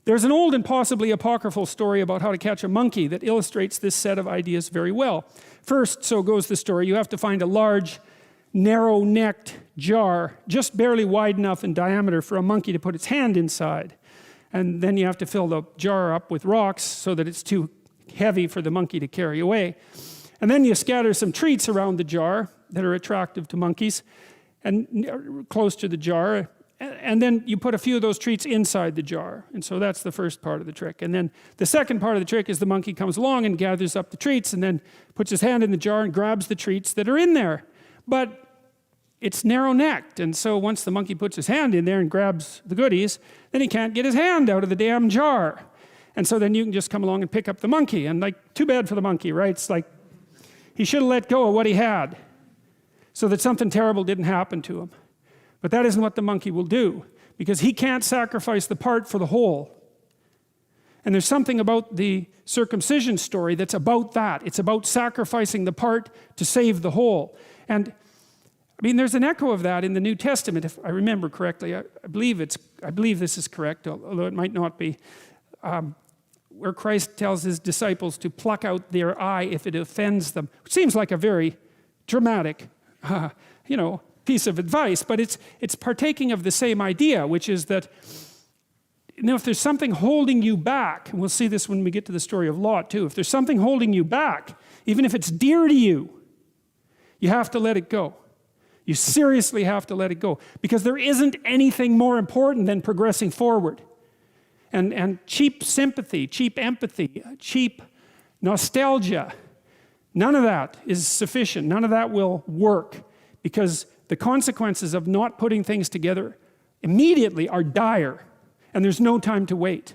There's an old and possibly apocryphal story about how to catch a monkey that illustrates this set of ideas very well. First, so goes the story, you have to find a large, narrow-necked jar, just barely wide enough in diameter for a monkey to put its hand inside. And then you have to fill the jar up with rocks so that it's too heavy for the monkey to carry away. And then you scatter some treats around the jar that are attractive to monkeys and close to the jar. And then you put a few of those treats inside the jar. And so that's the first part of the trick. And then the second part of the trick is the monkey comes along and gathers up the treats and then puts his hand in the jar and grabs the treats that are in there. But it's narrow-necked. And so once the monkey puts his hand in there and grabs the goodies, then he can't get his hand out of the damn jar. And so then you can just come along and pick up the monkey. And like, too bad for the monkey, right? It's like, he should have let go of what he had so that something terrible didn't happen to him. But that isn't what the monkey will do, because he can't sacrifice the part for the whole. And there's something about the circumcision story that's about that. It's about sacrificing the part to save the whole. And I mean, there's an echo of that in the New Testament, if I remember correctly. I believe this is correct, although it might not be. Where Christ tells his disciples to pluck out their eye if it offends them. It seems like a very dramatic, piece of advice, but it's partaking of the same idea, which is that, if there's something holding you back, and we'll see this when we get to the story of Lot too, if there's something holding you back, even if it's dear to you, you have to let it go. You seriously have to let it go, because there isn't anything more important than progressing forward. And cheap sympathy, cheap empathy, cheap nostalgia, none of that is sufficient. None of that will work, because the consequences of not putting things together immediately are dire, and there's no time to wait.